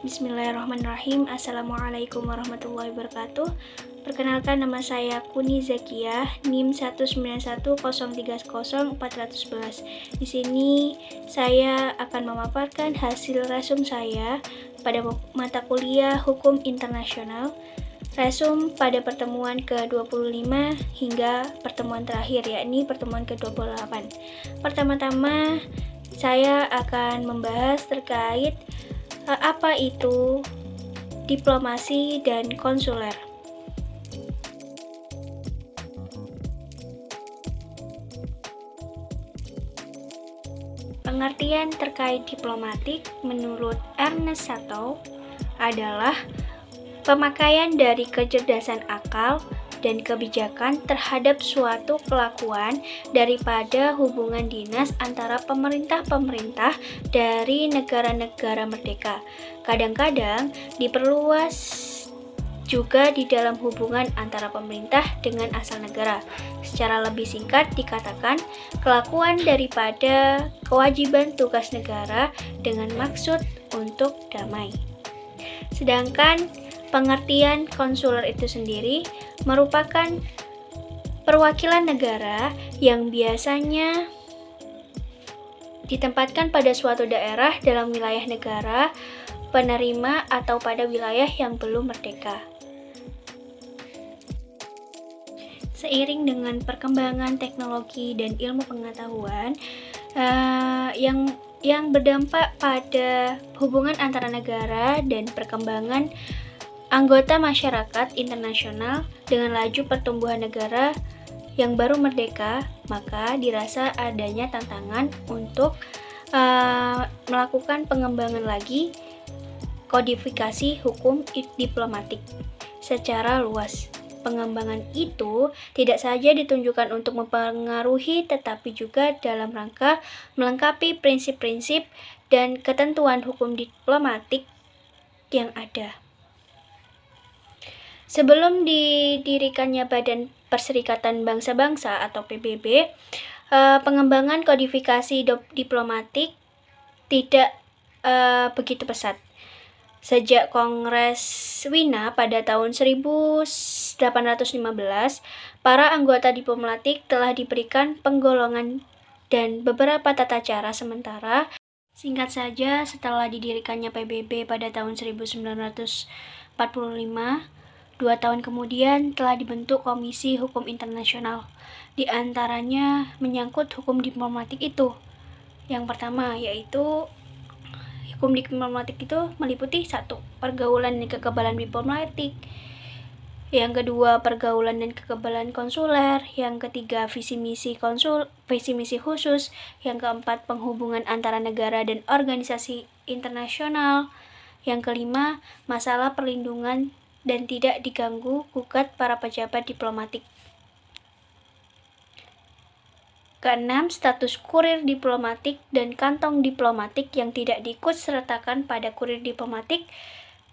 Bismillahirrahmanirrahim. Assalamualaikum warahmatullahi wabarakatuh. Perkenalkan, nama saya Kuni Zakiah, NIM 191030411. Di sini saya akan memaparkan hasil resum saya pada mata kuliah Hukum Internasional. Resum pada pertemuan ke-25 hingga pertemuan terakhir, yakni pertemuan ke-28. Pertama-tama saya akan membahas terkait apa itu diplomasi dan konsuler. Pengertian terkait diplomatik menurut Ernest Satow adalah pemakaian dari kecerdasan akal dan kebijakan terhadap suatu kelakuan daripada hubungan dinas antara pemerintah-pemerintah dari negara-negara merdeka. Kadang-kadang diperluas juga di dalam hubungan antara pemerintah dengan asal negara. Secara lebih singkat dikatakan kelakuan daripada kewajiban tugas negara dengan maksud untuk damai. Sedangkan pengertian konsuler itu sendiri merupakan perwakilan negara yang biasanya ditempatkan pada suatu daerah dalam wilayah negara penerima atau pada wilayah yang belum merdeka. Seiring dengan perkembangan teknologi dan ilmu pengetahuan yang berdampak pada hubungan antara negara dan perkembangan anggota masyarakat internasional dengan laju pertumbuhan negara yang baru merdeka, maka dirasa adanya tantangan untuk melakukan pengembangan lagi kodifikasi hukum diplomatik secara luas. Pengembangan itu tidak saja ditunjukkan untuk mempengaruhi, tetapi juga dalam rangka melengkapi prinsip-prinsip dan ketentuan hukum diplomatik yang ada. Sebelum didirikannya Badan Perserikatan Bangsa-Bangsa atau PBB, pengembangan kodifikasi diplomatik tidak begitu pesat. Sejak Kongres Wina pada tahun 1815, para anggota diplomatik telah diberikan penggolongan dan beberapa tata cara sementara. Singkat saja, setelah didirikannya PBB pada tahun 1945, 2 tahun kemudian telah dibentuk Komisi Hukum Internasional. Di antaranya menyangkut hukum diplomatik itu. Yang pertama yaitu hukum diplomatik itu meliputi 1. Pergaulan dan kekebalan diplomatik. Yang kedua, pergaulan dan kekebalan konsuler. Yang ketiga, visi misi khusus. Yang keempat, penghubungan antara negara dan organisasi internasional. Yang kelima, masalah perlindungan dan tidak diganggu gugat para pejabat diplomatik. Keenam, status kurir diplomatik dan kantong diplomatik yang tidak diikutsertakan pada kurir diplomatik.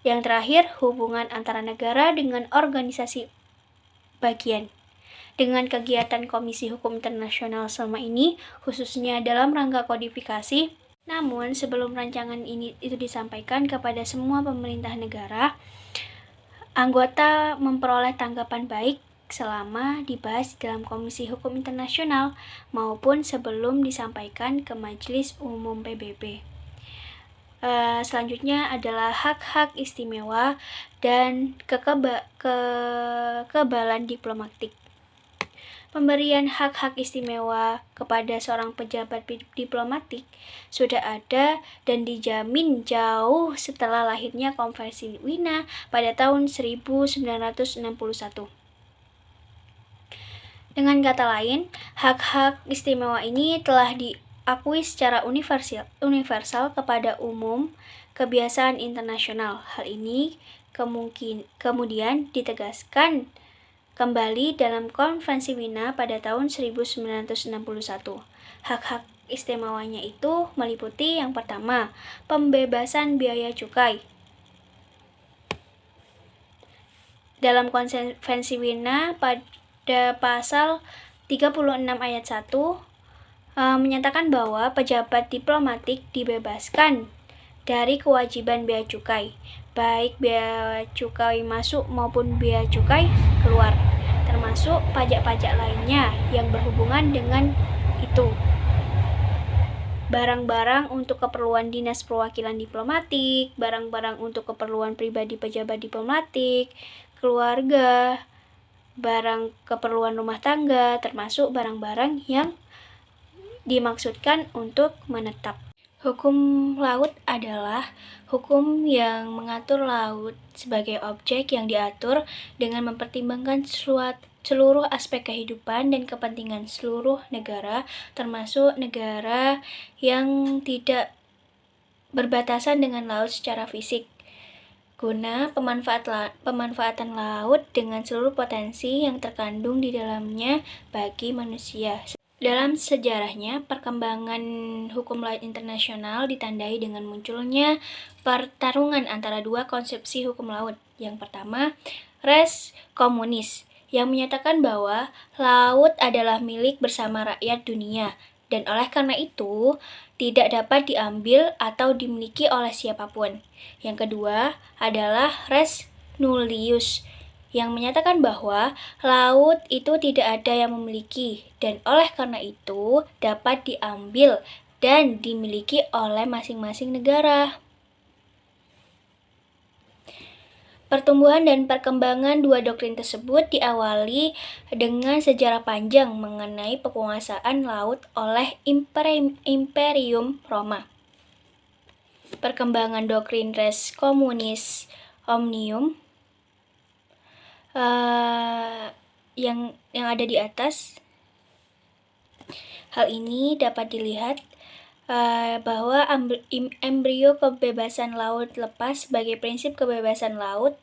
Yang terakhir, hubungan antara negara dengan organisasi bagian. Dengan kegiatan Komisi Hukum Internasional selama ini, khususnya dalam rangka kodifikasi, namun sebelum rancangan ini itu disampaikan kepada semua pemerintah negara, anggota memperoleh tanggapan baik selama dibahas dalam Komisi Hukum Internasional maupun sebelum disampaikan ke Majelis Umum PBB. Selanjutnya adalah hak-hak istimewa dan kekebalan diplomatik. Pemberian hak-hak istimewa kepada seorang pejabat diplomatik sudah ada dan dijamin jauh setelah lahirnya Konvensi Wina pada tahun 1961. Dengan kata lain, hak-hak istimewa ini telah diakui secara universal kepada umum kebiasaan internasional. Hal ini kemudian ditegaskan kembali dalam Konvensi Wina pada tahun 1961. Hak-hak istimewanya itu meliputi yang pertama, pembebasan biaya cukai. Dalam Konvensi Wina pada pasal 36 ayat 1 menyatakan bahwa pejabat diplomatik dibebaskan dari kewajiban bea cukai, baik bea cukai masuk maupun bea cukai keluar, termasuk pajak-pajak lainnya yang berhubungan dengan itu. Barang-barang untuk keperluan dinas perwakilan diplomatik, barang-barang untuk keperluan pribadi pejabat diplomatik, keluarga, barang keperluan rumah tangga, termasuk barang-barang yang dimaksudkan untuk menetap. Hukum laut adalah hukum yang mengatur laut sebagai objek yang diatur dengan mempertimbangkan seluruh aspek kehidupan dan kepentingan seluruh negara, termasuk negara yang tidak berbatasan dengan laut secara fisik, guna pemanfaatan laut dengan seluruh potensi yang terkandung di dalamnya bagi manusia. Dalam sejarahnya, perkembangan hukum laut internasional ditandai dengan munculnya pertarungan antara dua konsepsi hukum laut. Yang pertama, res komunis, yang menyatakan bahwa laut adalah milik bersama rakyat dunia, dan oleh karena itu tidak dapat diambil atau dimiliki oleh siapapun. Yang kedua adalah res nullius, yang menyatakan bahwa laut itu tidak ada yang memiliki, dan oleh karena itu dapat diambil dan dimiliki oleh masing-masing negara. Pertumbuhan dan perkembangan dua doktrin tersebut diawali dengan sejarah panjang mengenai penguasaan laut oleh Imperium Roma. Perkembangan doktrin res communis omnium yang ada di atas. Hal ini dapat dilihat bahwa embrio kebebasan laut lepas sebagai prinsip kebebasan laut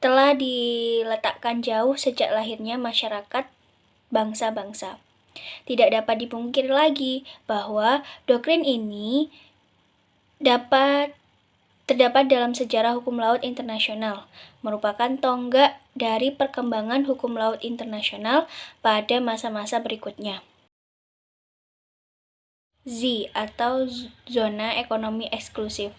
telah diletakkan jauh sejak lahirnya masyarakat bangsa-bangsa. Tidak dapat dipungkiri lagi bahwa doktrin ini terdapat dalam sejarah hukum laut internasional, merupakan tonggak dari perkembangan hukum laut internasional pada masa-masa berikutnya. Z atau zona ekonomi eksklusif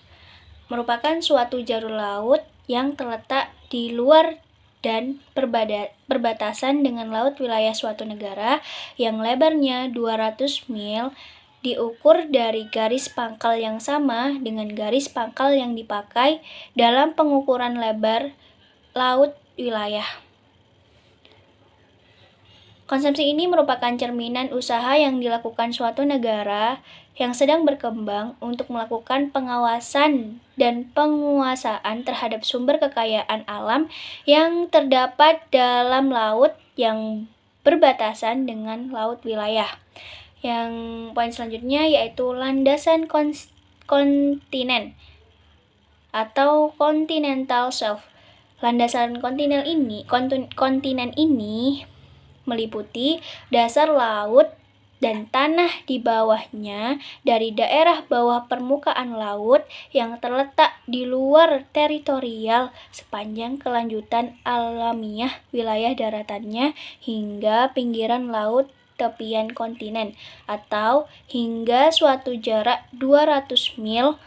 merupakan suatu jalur laut yang terletak di luar dan perbatasan dengan laut wilayah suatu negara yang lebarnya 200 mil diukur dari garis pangkal yang sama dengan garis pangkal yang dipakai dalam pengukuran lebar laut wilayah. Konsepsi ini merupakan cerminan usaha yang dilakukan suatu negara yang sedang berkembang untuk melakukan pengawasan dan penguasaan terhadap sumber kekayaan alam yang terdapat dalam laut yang berbatasan dengan laut wilayah. Yang poin selanjutnya yaitu landasan kontinen atau continental shelf. Landasan kontinen ini meliputi dasar laut dan tanah di bawahnya dari daerah bawah permukaan laut yang terletak di luar teritorial sepanjang kelanjutan alamiah wilayah daratannya hingga pinggiran laut tepian kontinen atau hingga suatu jarak 200 mil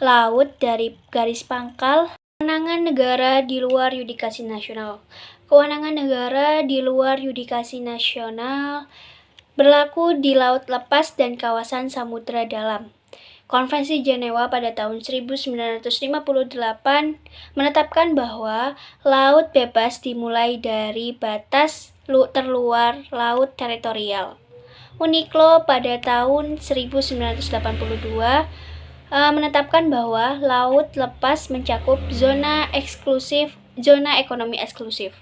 laut dari garis pangkal. Kewenangan negara di luar yudikasi nasional. Kewenangan negara di luar yudikasi nasional berlaku di laut lepas dan kawasan samudra dalam. Konvensi Jenewa pada tahun 1958 menetapkan bahwa laut bebas dimulai dari batas terluar laut teritorial. UNICLO pada tahun 1982 menetapkan bahwa laut lepas mencakup zona ekonomi eksklusif.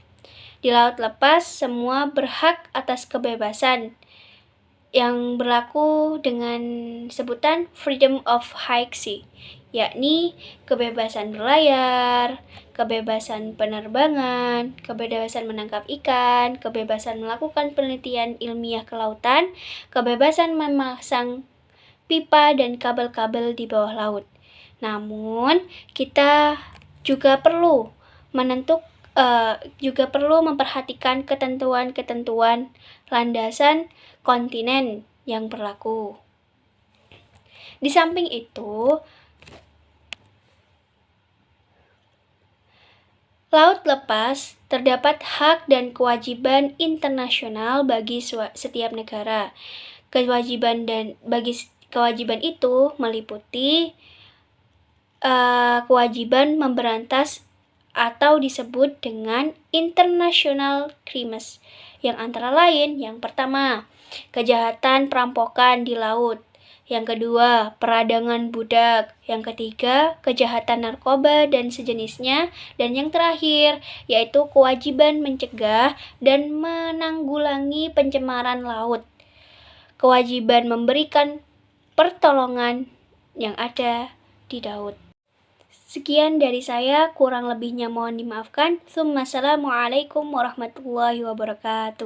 Di laut lepas, semua berhak atas kebebasan yang berlaku dengan sebutan freedom of high sea, yakni kebebasan berlayar, kebebasan penerbangan, kebebasan menangkap ikan, kebebasan melakukan penelitian ilmiah ke lautan, kebebasan memasang pipa dan kabel-kabel di bawah laut. Namun, kita juga perlu memperhatikan ketentuan-ketentuan landasan kontinen yang berlaku. Di samping itu, laut lepas terdapat hak dan kewajiban internasional bagi setiap negara. Kewajiban itu meliputi kewajiban memberantas atau disebut dengan international crimes, yang antara lain yang pertama, kejahatan perampokan di laut, yang kedua, peradangan budak, yang ketiga, kejahatan narkoba dan sejenisnya, dan yang terakhir, yaitu kewajiban mencegah dan menanggulangi pencemaran laut, kewajiban memberikan pertolongan yang ada di laut. Sekian dari saya, kurang lebihnya mohon dimaafkan. Assalamualaikum warahmatullahi wabarakatuh.